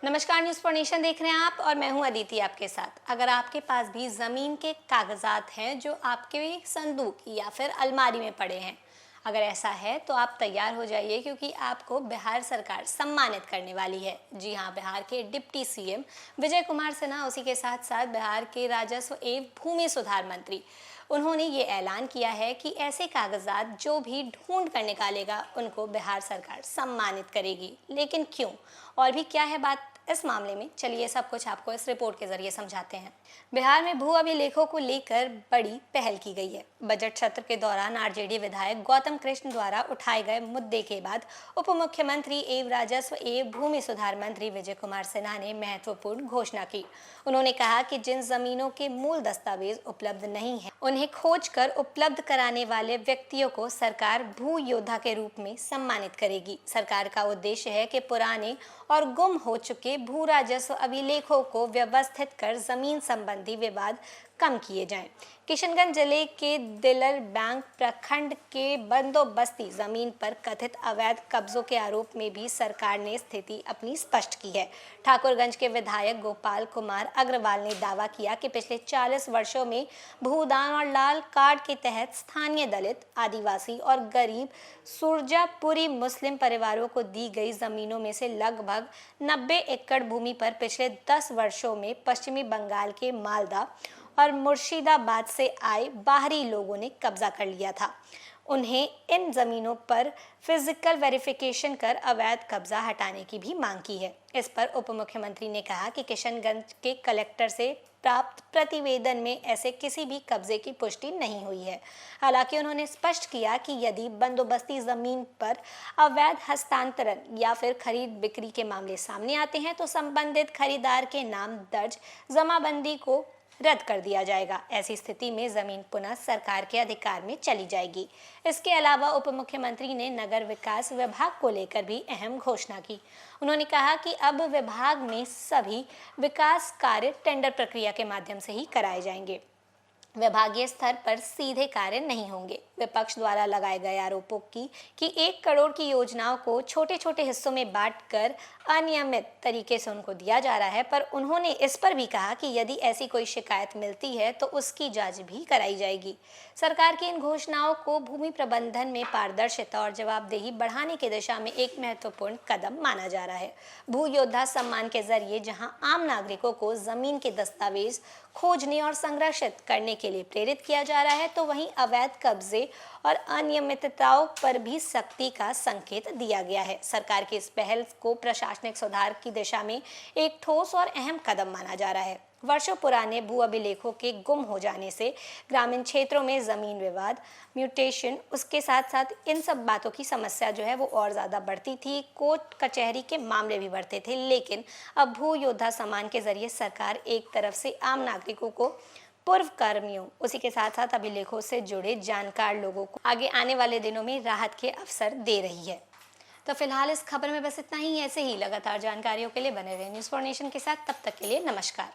नमस्कार, news for nation देख रहे हैं आप और मैं हूं अदिति आपके साथ। अगर आपके पास भी ज़मीन के कागजात हैं जो आपके संदूक या फिर अलमारी में पड़े हैं, अगर ऐसा है तो आप तैयार हो जाइए क्योंकि आपको बिहार सरकार सम्मानित करने वाली है। जी हां, बिहार के डिप्टी सीएम विजय कुमार सिन्हा, उसी के साथ साथ बिहार के राजस्व एवं भूमि सुधार मंत्री, उन्होंने ये ऐलान किया है कि ऐसे कागजात जो भी ढूंढ कर निकालेगा उनको बिहार सरकार सम्मानित करेगी। लेकिन क्यों और भी क्या है बात इस मामले में, चलिए सब कुछ आपको इस रिपोर्ट के जरिए समझाते हैं। बिहार में भू अभिलेखों को लेकर बड़ी पहल की गई है। बजट सत्र के दौरान आरजेडी विधायक गौतम कृष्ण द्वारा उठाए गए मुद्दे के बाद उप मुख्यमंत्री एवं राजस्व एवं भूमि सुधार मंत्री विजय कुमार सिन्हा ने महत्वपूर्ण घोषणा की। उन्होंने कहा कि जिन जमीनों के मूल दस्तावेज उपलब्ध नहीं है, उन्हें खोज कर उपलब्ध कराने वाले व्यक्तियों को सरकार भू योद्धा के रूप में सम्मानित करेगी। सरकार का उद्देश्य है कि पुराने और गुम हो चुके भू राजस्व अभिलेखों को व्यवस्थित कर जमीन संबंधी विवाद कम किए जाएं। किशनगंज जिले के दिलर बैंक प्रखंड के बंदोबस्ती जमीन पर कथित अवैध कब्जों के आरोप में भी सरकार ने स्थिति अपनी स्पष्ट की है। ठाकुरगंज के विधायक गोपाल कुमार अग्रवाल ने दावा किया कि पिछले 40 वर्षों में भूदान और लाल कार्ड के तहत स्थानीय दलित, आदिवासी और गरीब सुरजापुरी मुस्लिम परिवारों को दी गई जमीनों में से लगभग 90 एकड़ भूमि पर पिछले 10 वर्षों में पश्चिमी बंगाल के मालदा और मुर्शिदाबाद से आए बाहरी लोगों ने कब्जा कर लिया था। उन्हें इन जमीनों पर फिजिकल वेरिफिकेशन कर अवैध कब्जा हटाने की भी मांग की है। इस पर उप मुख्यमंत्री ने कहा कि किशनगंज के कलेक्टर से प्राप्त प्रतिवेदन में ऐसे किसी भी कब्जे की पुष्टि नहीं हुई है। हालांकि उन्होंने स्पष्ट किया कि यदि बंदोबस्ती जमीन पर अवैध हस्तांतरण या फिर खरीद बिक्री के मामले सामने आते हैं तो संबंधित खरीदार के नाम दर्ज जमाबंदी को रद्द कर दिया जाएगा। ऐसी स्थिति में जमीन पुनः सरकार के अधिकार में चली जाएगी। इसके अलावा उप मुख्यमंत्री ने नगर विकास विभाग को लेकर भी अहम घोषणा की। उन्होंने कहा कि अब विभाग में सभी विकास कार्य टेंडर प्रक्रिया के माध्यम से ही कराए जाएंगे, विभागीय स्तर पर सीधे कार्य नहीं होंगे। विपक्ष द्वारा लगाए गए आरोपों की कि 1 करोड़ की योजनाओं को छोटे छोटे हिस्सों में बांटकर अनियमित तरीके से उनको दिया जा रहा है, पर उन्होंने इस पर भी कहा कि यदि ऐसी कोई शिकायत मिलती है तो उसकी जांच भी कराई जाएगी। सरकार की इन घोषणाओं को भूमि प्रबंधन में पारदर्शिता और जवाबदेही बढ़ाने की दिशा में एक महत्वपूर्ण कदम माना जा रहा है। भू योद्धा सम्मान के जरिए जहां आम नागरिकों को जमीन के दस्तावेज खोजने और संरक्षित करने के लिए प्रेरित किया जा रहा है, तो वहीं अवैध कब्जे और अनियमितताओं पर भी सख्ती का संकेत दिया गया है। सरकार की इस पहल को प्रशासनिक सुधार की दिशा में एक ठोस और अहम कदम माना जा रहा है। वर्षों पुराने भू अभिलेखों के गुम हो जाने से ग्रामीण क्षेत्रों में जमीन विवाद, म्यूटेशन, उसके साथ साथ इन सब बातों की समस्या जो है वो और ज़्यादा बढ़ती थी। कोर्ट कचहरी के मामले भी बढ़ते थे। लेकिन अब भू योद्धा सम्मान के जरिए सरकार एक तरफ से आम नागरिकों को, पूर्व कर्मियों, उसी के साथ साथ अभिलेखों से जुड़े जानकार लोगों को आगे आने वाले दिनों में राहत के अवसर दे रही है। तो फिलहाल इस खबर में बस इतना ही। ऐसे ही लगातार जानकारियों के लिए बने रहे न्यूज़ फॉर नेशन के साथ। तब तक के लिए नमस्कार।